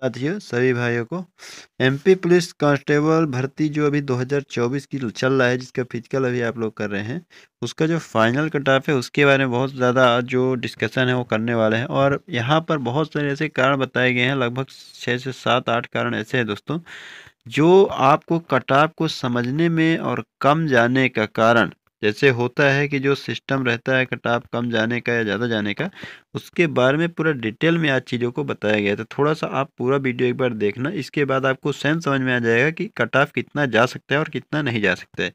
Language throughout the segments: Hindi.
साथियों सभी भाइयों को एमपी पुलिस कांस्टेबल भर्ती जो अभी 2024 की चल रहा है, जिसका फिजिकल अभी आप लोग कर रहे हैं, उसका जो फाइनल कट ऑफ है उसके बारे में बहुत ज़्यादा जो डिस्कशन है वो करने वाले हैं। और यहाँ पर बहुत सारे ऐसे कारण बताए गए हैं, लगभग 6 से 7 8 कारण ऐसे हैं दोस्तों, जो आपको कट ऑफ को समझने में और कम जाने का कारण, जैसे होता है कि जो सिस्टम रहता है कट ऑफ कम जाने का या ज़्यादा जाने का, उसके बारे में पूरा डिटेल में आज चीज़ों को बताया गया है। तो थोड़ा सा आप पूरा वीडियो एक बार देखना, इसके बाद आपको सेंस समझ में आ जाएगा कि कट ऑफ कितना जा सकता है और कितना नहीं जा सकता है।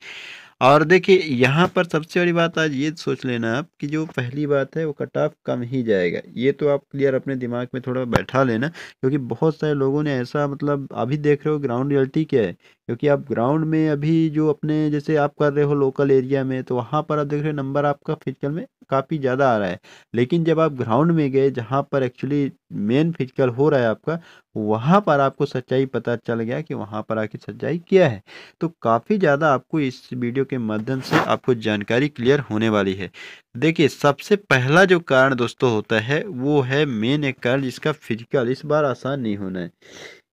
और देखिए यहाँ पर सबसे बड़ी बात आज ये सोच लेना आप कि जो पहली बात है वो कट ऑफ कम ही जाएगा। ये तो आप क्लियर अपने दिमाग में थोड़ा बैठा लेना, क्योंकि बहुत सारे लोगों ने ऐसा, मतलब अभी देख रहे हो ग्राउंड रियलिटी क्या है, क्योंकि आप ग्राउंड में अभी जो अपने जैसे आप कर रहे हो लोकल एरिया में, तो वहाँ पर आप देख रहे हो नंबर आपका फिजिकल में काफ़ी ज़्यादा आ रहा है। लेकिन जब आप ग्राउंड में गए जहाँ पर एक्चुअली मेन फिजिकल हो रहा है आपका, वहाँ पर आपको सच्चाई पता चल गया कि वहाँ पर आखिर सच्चाई क्या है। तो काफ़ी ज़्यादा आपको इस वीडियो के माध्यम से आपको जानकारी क्लियर होने वाली है। देखिए सबसे पहला जो कारण दोस्तों होता है वो है मेन एक कारण, जिसका फिजिकल इस बार आसान नहीं होना है।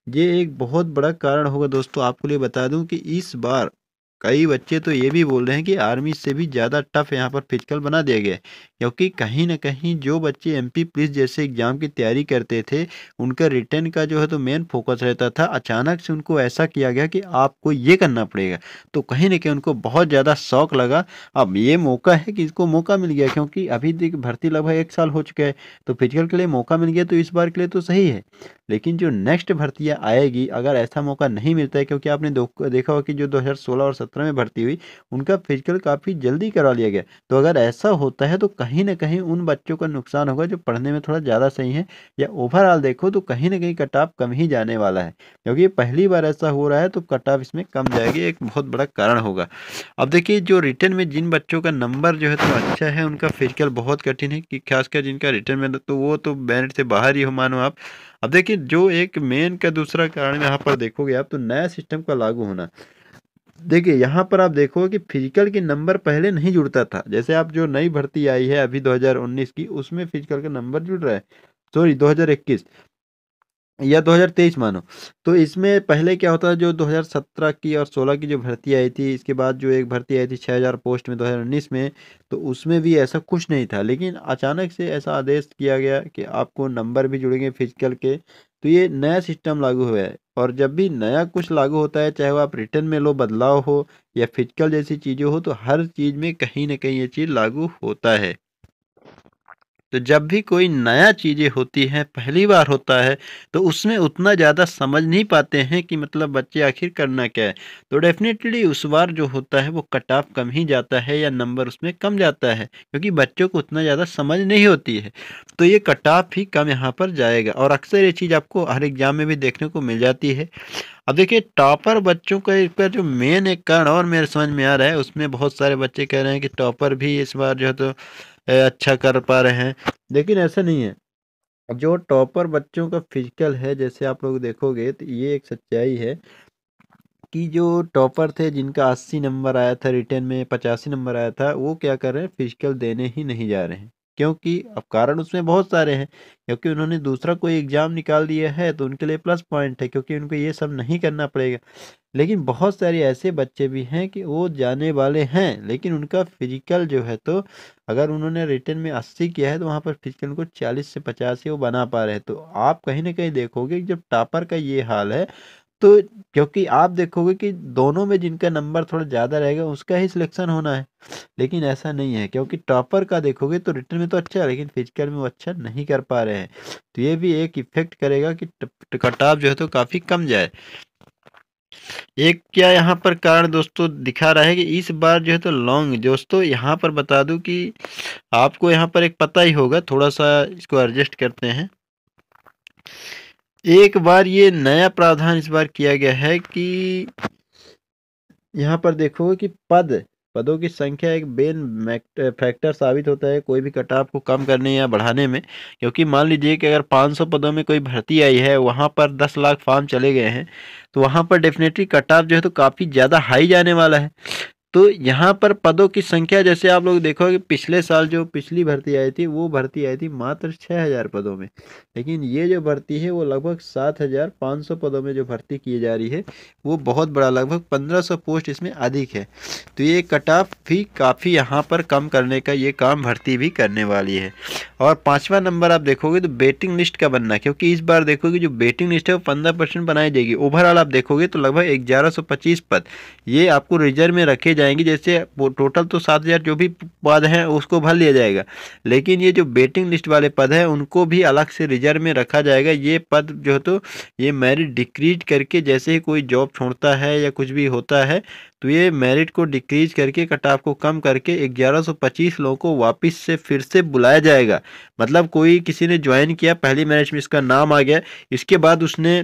ये एक बहुत बड़ा कारण होगा दोस्तों। आपको लिए बता दूं कि इस बार कई बच्चे तो ये भी बोल रहे हैं कि आर्मी से भी ज़्यादा टफ यहाँ पर फिजिकल बना दिया गया है, क्योंकि कहीं ना कहीं जो बच्चे एमपी पुलिस जैसे एग्जाम की तैयारी करते थे, उनका रिटर्न का जो है तो मेन फोकस रहता था। अचानक से उनको ऐसा किया गया कि आपको ये करना पड़ेगा, तो कहीं ना कहीं उनको बहुत ज़्यादा शौक लगा। अब ये मौका है कि इसको मौका मिल गया, क्योंकि अभी देख भर्ती लगभग 1 साल हो चुका है, तो फिजिकल के लिए मौका मिल गया, तो इस बार के लिए तो सही है। लेकिन जो नेक्स्ट भर्तियाँ आएगी, अगर ऐसा मौका नहीं मिलता है, क्योंकि आपने देखा होगा कि जो 2016 और 17 में भर्ती हुई, उनका फिजिकल काफ़ी जल्दी करवा लिया गया। तो अगर ऐसा होता है तो कहीं न कहीं उन बच्चों का नुकसान होगा जो पढ़ने में थोड़ा ज़्यादा सही है, या ओवरऑल देखो तो कहीं न कहीं कट ऑफ कम ही जाने वाला है, क्योंकि ये पहली बार ऐसा हो रहा है, तो कट ऑफ इसमें कम जाएगी, एक बहुत बड़ा कारण होगा। अब देखिए जो रिटर्न में जिन बच्चों का नंबर जो है तो अच्छा है, उनका फिजिकल बहुत कठिन है, कि खासकर जिनका रिटर्न में तो वो तो मेरिट से बाहर ही हो मानो आप। अब देखिए जो एक मेन का दूसरा कारण यहाँ पर देखोगे आप, तो नया सिस्टम का लागू होना। देखिए यहाँ पर आप देखोगे कि फिजिकल के नंबर पहले नहीं जुड़ता था, जैसे आप जो नई भर्ती आई है अभी 2019 की, उसमें फिजिकल का नंबर जुड़ रहा है, सॉरी 2021 या 2023 मानो। तो इसमें पहले क्या होता था, जो 2017 की और 16 की जो भर्ती आई थी, इसके बाद जो एक भर्ती आई थी 6000 पोस्ट में 2019 में, तो उसमें भी ऐसा कुछ नहीं था। लेकिन अचानक से ऐसा आदेश किया गया कि आपको नंबर भी जुड़ेंगे फिजिकल के, तो ये नया सिस्टम लागू हुआ है। और जब भी नया कुछ लागू होता है, चाहे वो आप रिटर्न में लो बदलाव हो या फिजिकल जैसी चीज़ें हो, तो हर चीज़ में कहीं ना कहीं ये चीज़ लागू होता है। तो जब भी कोई नया चीज़ें होती हैं, पहली बार होता है, तो उसमें उतना ज़्यादा समझ नहीं पाते हैं कि मतलब बच्चे आखिर करना क्या है। तो डेफ़िनेटली उस बार जो होता है वो कट ऑफ कम ही जाता है, या नंबर उसमें कम जाता है, क्योंकि बच्चों को उतना ज़्यादा समझ नहीं होती है। तो ये कट ऑफ ही कम यहाँ पर जाएगा, और अक्सर ये चीज़ आपको हर एग्ज़ाम में भी देखने को मिल जाती है। अब देखिए टॉपर बच्चों का इसका जो मेन एक कारण और मेरे समझ में आ रहा है, उसमें बहुत सारे बच्चे कह रहे हैं कि टॉपर भी इस बार जो है तो अच्छा कर पा रहे हैं, लेकिन ऐसा नहीं है। जो टॉपर बच्चों का फिजिकल है, जैसे आप लोग देखोगे तो ये एक सच्चाई है कि जो टॉपर थे जिनका 80 नंबर आया था, रिटर्न में 85 नंबर आया था, वो क्या कर रहे हैं, फिजिकल देने ही नहीं जा रहे हैं। क्योंकि अब कारण उसमें बहुत सारे हैं, क्योंकि उन्होंने दूसरा कोई एग्ज़ाम निकाल दिया है, तो उनके लिए प्लस पॉइंट है, क्योंकि उनको ये सब नहीं करना पड़ेगा। लेकिन बहुत सारे ऐसे बच्चे भी हैं कि वो जाने वाले हैं, लेकिन उनका फिजिकल जो है, तो अगर उन्होंने रिटर्न में 80 किया है, तो वहाँ पर फिजिकल उनको 40 से 50 ही वो बना पा रहे हैं। तो आप कहीं ना कहीं देखोगे कि जब टॉपर का ये हाल है, तो क्योंकि आप देखोगे कि दोनों में जिनका नंबर थोड़ा ज़्यादा रहेगा उसका ही सिलेक्शन होना है। लेकिन ऐसा नहीं है, क्योंकि टॉपर का देखोगे तो रिटर्न में तो अच्छा है, लेकिन फिजिकल में वो अच्छा नहीं कर पा रहे हैं। तो ये भी एक इफेक्ट करेगा कि कट ऑफ जो है तो काफ़ी कम जाए। एक क्या यहाँ पर कारण दोस्तों दिखा रहा है कि इस बार जो है तो लॉन्ग, दोस्तों यहाँ पर बता दूं कि आपको यहाँ पर एक पता ही होगा, थोड़ा सा इसको एडजस्ट करते हैं। एक बार ये नया प्रावधान इस बार किया गया है कि यहाँ पर देखो कि पदों की संख्या एक मेन फैक्टर साबित होता है कोई भी कट ऑफ को कम करने या बढ़ाने में। क्योंकि मान लीजिए कि अगर 500 पदों में कोई भर्ती आई है, वहाँ पर 10 लाख फॉर्म चले गए हैं, तो वहाँ पर डेफिनेटली कट ऑफ जो है तो काफ़ी ज़्यादा हाई जाने वाला है। तो यहाँ पर पदों की संख्या जैसे आप लोग देखोगे पिछले साल जो पिछली भर्ती आई थी वो भर्ती आई थी मात्र 6000 पदों में, लेकिन ये जो भर्ती है वो लगभग 7500 पदों में जो भर्ती की जा रही है वो बहुत बड़ा, लगभग 1500 पोस्ट इसमें अधिक है। तो ये कट ऑफ भी काफ़ी यहाँ पर कम करने का ये काम भर्ती भी करने वाली है। और 5वां नंबर आप देखोगे तो वेटिंग लिस्ट का बनना, क्योंकि इस बार देखोगे जो वेटिंग लिस्ट है वो 15% बनाई जाएगी। ओवरऑल आप देखोगे तो लगभग 1125 पद ये आपको रिजर्व में रखे जाएंगे। जैसे टोटल तो 7000 जो भी पद हैं उसको भर लिया जाएगा, लेकिन ये जो वेटिंग लिस्ट वाले पद हैं उनको भी अलग से रिजर्व में रखा जाएगा। ये पद जो है तो ये मेरिट डिक्रीज करके, जैसे ही कोई जॉब छोड़ता है या कुछ भी होता है तो ये मेरिट को डिक्रीज करके कट ऑफ को कम करके 1125 लोगों को वापस से फिर से बुलाया जाएगा। मतलब कोई किसी ने ज्वाइन किया, पहली मैरिट में इसका नाम आ गया, इसके बाद उसने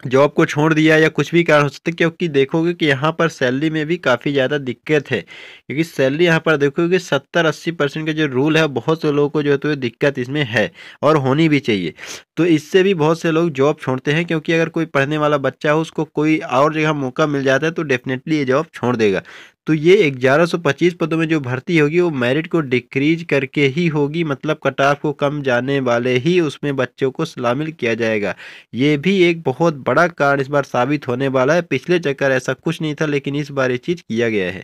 जॉब को छोड़ दिया या कुछ भी कारण हो सकता है, क्योंकि देखोगे कि यहाँ पर सैलरी में भी काफ़ी ज़्यादा दिक्कत है। क्योंकि सैलरी यहाँ पर देखोगे 70-80% का जो रूल है बहुत से लोगों को जो है तो दिक्कत इसमें है और होनी भी चाहिए। तो इससे भी बहुत से लोग जॉब छोड़ते हैं, क्योंकि अगर कोई पढ़ने वाला बच्चा हो उसको कोई और जगह मौका मिल जाता है तो डेफिनेटली ये जॉब छोड़ देगा। तो ये 1125 पदों में जो भर्ती होगी वो मेरिट को डिक्रीज करके ही होगी, मतलब कट ऑफ को कम जाने वाले ही उसमें बच्चों को शामिल किया जाएगा। ये भी एक बहुत बड़ा कारण इस बार साबित होने वाला है। पिछले चक्कर ऐसा कुछ नहीं था, लेकिन इस बार ये चीज़ किया गया है।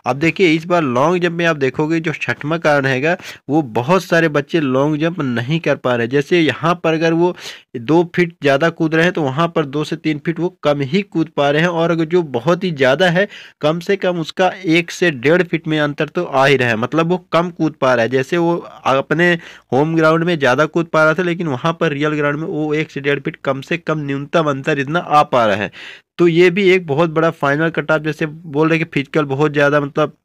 अब देखिए इस बार लॉन्ग जंप में आप देखोगे जो 6वां कारण हैगा वो बहुत सारे बच्चे लॉन्ग जंप नहीं कर पा रहे। जैसे यहाँ पर अगर वो 2 फीट ज़्यादा कूद रहे हैं तो वहाँ पर 2 से 3 फीट वो कम ही कूद पा रहे हैं, और अगर जो बहुत ही ज़्यादा है कम से कम उसका 1 से 1.5 फीट में अंतर तो आ ही रहा है, मतलब वो कम कूद पा रहा है। जैसे वो अपने होम ग्राउंड में ज़्यादा कूद पा रहा था, लेकिन वहाँ पर रियल ग्राउंड में वो 1 से 1.5 फीट कम से कम न्यूनतम अंतर इतना आ पा रहा है। तो ये भी एक बहुत बड़ा फाइनल कट ऑफ, जैसे बोल रहे कि फिजिकल बहुत ज़्यादा मतलब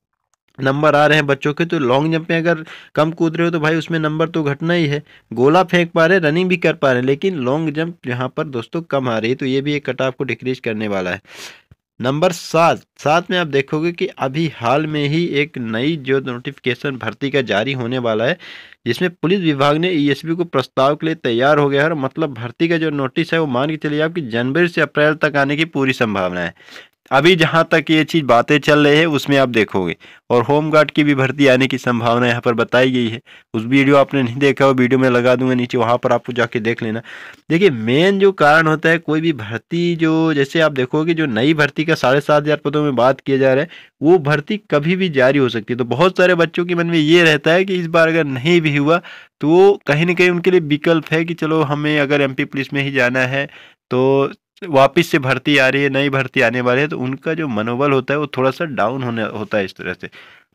नंबर आ रहे हैं बच्चों के, तो लॉन्ग जंप में अगर कम कूद रहे हो तो भाई उसमें नंबर तो घटना ही है। गोला फेंक पा रहे, रनिंग भी कर पा रहे हैं, लेकिन लॉन्ग जंप यहाँ पर दोस्तों कम आ रही है, तो ये भी एक कट ऑफ को डिक्रीज करने वाला है। नंबर 7 में आप देखोगे कि अभी हाल में ही एक नई जो नोटिफिकेशन भर्ती का जारी होने वाला है, जिसमें पुलिस विभाग ने ईएसपी को प्रस्ताव के लिए तैयार हो गया है। और मतलब भर्ती का जो नोटिस है वो मान के चलिए आपकी जनवरी से अप्रैल तक आने की पूरी संभावना है। अभी जहां तक ये चीज़ बातें चल रही है उसमें आप देखोगे, और होमगार्ड की भी भर्ती आने की संभावना यहाँ पर बताई गई है। उस वीडियो आपने नहीं देखा वो वीडियो में लगा दूंगा नीचे, वहां पर आपको जाके देख लेना। देखिए मेन जो कारण होता है कोई भी भर्ती, जो जैसे आप देखोगे जो नई भर्ती का 7500 पदों में बात किया जा रहा है वो भर्ती कभी भी जारी हो सकती है। तो बहुत सारे बच्चों के मन में ये रहता है कि इस बार अगर नहीं भी हुआ तो वो कहीं ना कहीं उनके लिए विकल्प है कि चलो हमें अगर एमपी पुलिस में ही जाना है तो वापिस से भर्ती आ रही है, नई भर्ती आने वाली है, तो उनका जो मनोबल होता है वो थोड़ा सा डाउन होने होता है। इस तरह से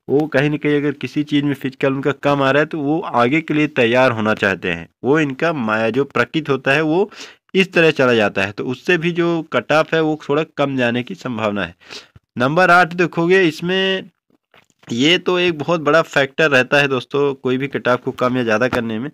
वो कहीं ना कहीं अगर किसी चीज़ में फिजिकल उनका कम आ रहा है तो वो आगे के लिए तैयार होना चाहते हैं, वो इनका माया जो प्रकृति होता है वो इस तरह चला जाता है, तो उससे भी जो कट ऑफ है वो थोड़ा कम जाने की संभावना है। नंबर 8 देखोगे इसमें ये तो एक बहुत बड़ा फैक्टर रहता है दोस्तों कोई भी कट ऑफ को कम या ज़्यादा करने में।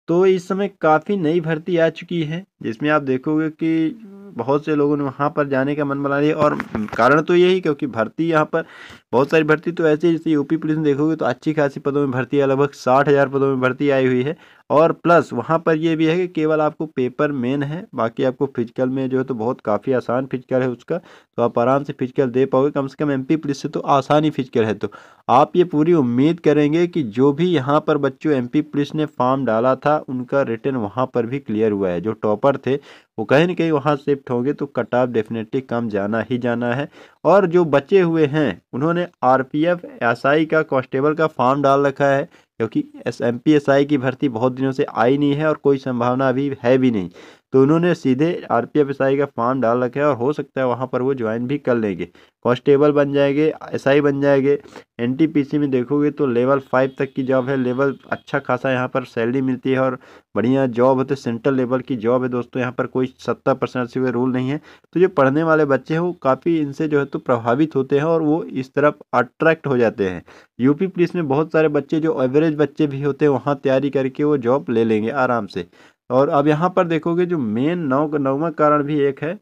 तो इस समय काफ़ी नई भर्ती आ चुकी है, जिसमें आप देखोगे कि बहुत से लोगों ने वहाँ पर जाने का मन बना लिया, और कारण तो यही क्योंकि भर्ती यहाँ पर बहुत सारी भर्ती तो ऐसी, जैसे यूपी पुलिस में देखोगे तो अच्छी खासी पदों में भर्ती है, लगभग 60,000 पदों में भर्ती आई हुई है। और प्लस वहाँ पर ये भी है कि केवल आपको पेपर मेन है, बाकी आपको फिजिकल में जो है तो बहुत काफ़ी आसान फिजिकल है उसका, तो आप आराम से फिजिकल दे पाओगे। कम से कम एमपी पुलिस से तो आसान ही फिजिकल है। तो आप ये पूरी उम्मीद करेंगे कि जो भी यहाँ पर बच्चों एमपी पुलिस ने फॉर्म डाला था उनका रिटर्न वहाँ पर भी क्लियर हुआ है। जो टॉपर थे वो कहीं ना कहीं वहाँ शिफ्ट होंगे, तो कट ऑफ डेफिनेटली कम जाना ही जाना है। और जो बचे हुए हैं उन्होंने आरपीएफ एसआई का कांस्टेबल का फॉर्म डाल रखा है, क्योंकि एसएमपी एसआई की भर्ती बहुत दिनों से आई नहीं है और कोई संभावना अभी है भी नहीं, तो उन्होंने सीधे आरपीएफ एसआई का फॉर्म डाल रखा है, और हो सकता है वहाँ पर वो ज्वाइन भी कर लेंगे, कांस्टेबल बन जाएंगे, एसआई बन जाएंगे। एनटीपीसी में देखोगे तो लेवल 5 तक की जॉब है, लेवल अच्छा खासा यहाँ पर सैलरी मिलती है और बढ़िया जॉब होती है, सेंट्रल लेवल की जॉब है दोस्तों। यहाँ पर कोई 70% से रूल नहीं है, तो जो पढ़ने वाले बच्चे हैं वो काफ़ी इनसे जो है तो प्रभावित होते हैं और वो इस तरफ अट्रैक्ट हो जाते हैं। यूपी पुलिस में बहुत सारे बच्चे जो एवरेज बच्चे भी होते हैं वहाँ तैयारी करके वो जॉब ले लेंगे आराम से। और अब यहाँ पर देखोगे जो मेन 9वां कारण भी एक है,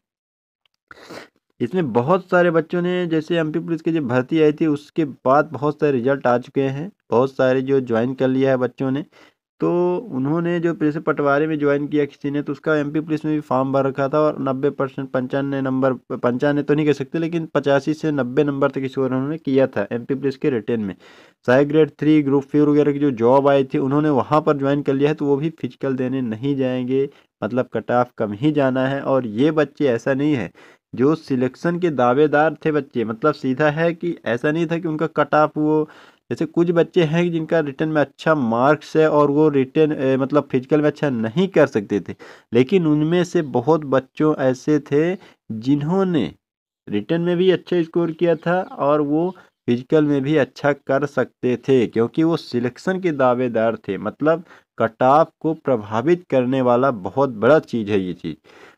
इसमें बहुत सारे बच्चों ने, जैसे एमपी पुलिस की जब भर्ती आई थी उसके बाद बहुत सारे रिजल्ट आ चुके हैं, बहुत सारे जो ज्वाइन कर लिया है बच्चों ने, तो उन्होंने जो जैसे पटवारी में ज्वाइन किया किसी ने, तो उसका एमपी पुलिस में भी फॉर्म भर रखा था और 90% 95 नंबर, 95 तो नहीं कह सकते लेकिन 85 से 90 नंबर तक इस उन्होंने किया था एमपी पुलिस के रिटेन में। शायद ग्रेड 3 ग्रुप 4 वगैरह की जो जॉब आई थी उन्होंने वहाँ पर ज्वाइन कर लिया है, तो वो भी फिजिकल देने नहीं जाएंगे, मतलब कट ऑफ कम ही जाना है। और ये बच्चे ऐसा नहीं है जो सिलेक्शन के दावेदार थे बच्चे, मतलब सीधा है कि ऐसा नहीं था कि उनका कट ऑफ वो, जैसे कुछ बच्चे हैं जिनका रिटर्न में अच्छा मार्क्स है और वो रिटर्न मतलब फिजिकल में अच्छा नहीं कर सकते थे, लेकिन उनमें से बहुत बच्चों ऐसे थे जिन्होंने रिटर्न में भी अच्छा स्कोर किया था और वो फिजिकल में भी अच्छा कर सकते थे, क्योंकि वो सिलेक्शन के दावेदार थे। मतलब कट ऑफ को प्रभावित करने वाला बहुत बड़ा चीज़ है ये चीज़।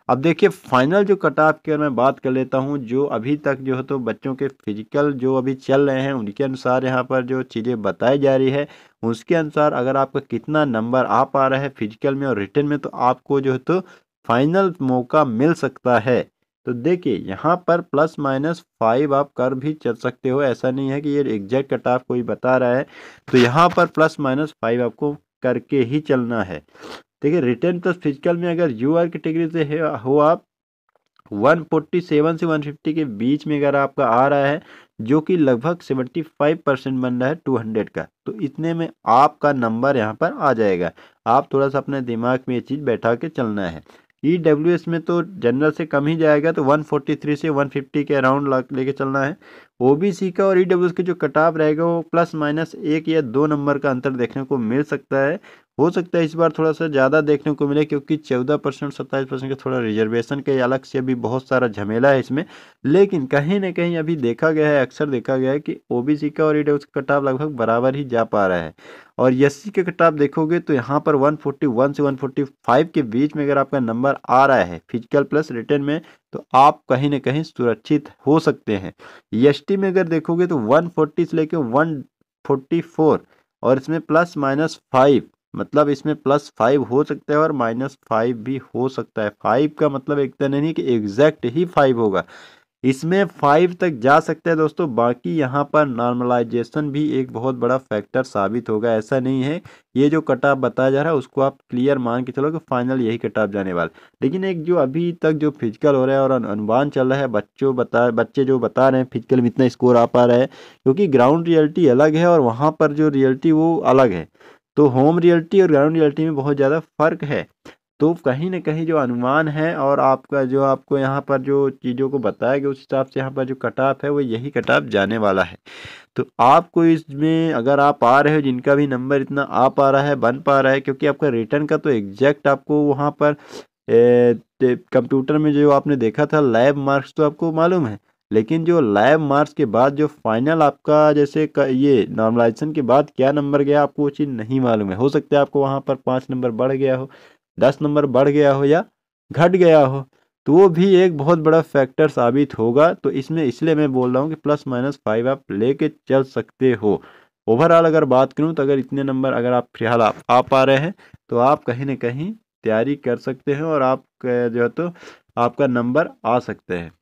अब देखिए फाइनल जो कट ऑफ की अगर मैं बात कर लेता हूँ, जो अभी तक जो है तो बच्चों के फिजिकल जो अभी चल रहे हैं उनके अनुसार यहाँ पर जो चीज़ें बताई जा रही है उसके अनुसार अगर आपका कितना नंबर आ पा रहा है फिजिकल में और रिटन में, तो आपको जो है तो फाइनल मौका मिल सकता है। तो देखिए यहाँ पर +-5 आप कर भी चल सकते हो, ऐसा नहीं है कि ये एग्जैक्ट कट ऑफ कोई बता रहा है, तो यहाँ पर +-5 आपको करके ही चलना है। देखिए रिटर्न प्लस फिजिकल में अगर यूआर कैटेगरी से हो आप 147 से 150 के बीच में अगर आपका आ रहा है, जो कि लगभग 75% बन रहा है 200 का, तो इतने में आपका नंबर यहाँ पर आ जाएगा। आप थोड़ा सा अपने दिमाग में ये चीज़ बैठा के चलना है। ईडब्ल्यूएस में तो जनरल से कम ही जाएगा, तो 143 से 150 के अराउंड लेके चलना है। ओबीसी का और ईडब्ल्यूएस का जो कटाव रहेगा वो +-1 या 2 नंबर का अंतर देखने को मिल सकता है। हो सकता है इस बार थोड़ा सा ज़्यादा देखने को मिले, क्योंकि 14% 27% का थोड़ा रिजर्वेशन के अलग से अभी बहुत सारा झमेला है इसमें। लेकिन कहीं ना कहीं अभी देखा गया है, अक्सर देखा गया है कि ओबीसी का और ईडब्ल्यूएस का कटाव लगभग बराबर ही जा पा रहा है। और एससी के कटाव देखोगे तो यहाँ पर 141 से 145 के बीच में अगर आपका नंबर आ रहा है फिजिकल प्लस रिटर्न में, तो आप कहीं ना कहीं सुरक्षित हो सकते हैं। एसटी में अगर देखोगे तो 140 से लेकर 144 और इसमें +-5, मतलब इसमें +5 हो सकता है और -5 भी हो सकता है। 5 का मतलब एक तो नहीं कि एग्जैक्ट ही 5 होगा, इसमें 5 तक जा सकता है दोस्तों। बाकी यहाँ पर नॉर्मलाइजेशन भी एक बहुत बड़ा फैक्टर साबित होगा। ऐसा नहीं है ये जो कट ऑफ बताया जा रहा है उसको आप क्लियर मान के चलो कि फाइनल यही कट ऑफ जाने वाला, लेकिन एक जो अभी तक जो फिजिकल हो रहा है और अनुमान चल रहा है, बच्चे जो बता रहे हैं फिजिकल में इतना स्कोर आ पा रहा है, क्योंकि ग्राउंड रियलिटी अलग है और वहाँ पर जो रियलिटी वो अलग है। तो होम रियलिटी और ग्राउंड रियलिटी में बहुत ज़्यादा फर्क है। तो कहीं न कहीं जो अनुमान है और आपका जो आपको यहाँ पर जो चीज़ों को बताया गया उस हिसाब से यहाँ पर जो कट ऑफ है वो यही कट ऑफ जाने वाला है। तो आपको इसमें अगर आप आ रहे हो जिनका भी नंबर इतना आ पा रहा है, बन पा रहा है, क्योंकि आपका रिटर्न का तो एग्जैक्ट आपको वहाँ पर कंप्यूटर में जो आपने देखा था लैब मार्क्स तो आपको मालूम है, लेकिन जो लैब मार्क्स के बाद जो फाइनल आपका जैसे ये नॉर्मलाइजेशन के बाद क्या नंबर गया आपको वो चीज़ नहीं मालूम है। हो सकता है आपको वहाँ पर 5 नंबर बढ़ गया हो, 10 नंबर बढ़ गया हो या घट गया हो, तो वो भी एक बहुत बड़ा फैक्टर साबित होगा। तो इसमें इसलिए मैं बोल रहा हूँ कि +-5 आप लेके चल सकते हो। ओवरऑल अगर बात करूँ तो अगर इतने नंबर अगर आप फिलहाल आप आ पा रहे हैं तो आप कहीं न कहीं तैयारी कर सकते हैं और आप जो है तो आपका नंबर आ सकते हैं।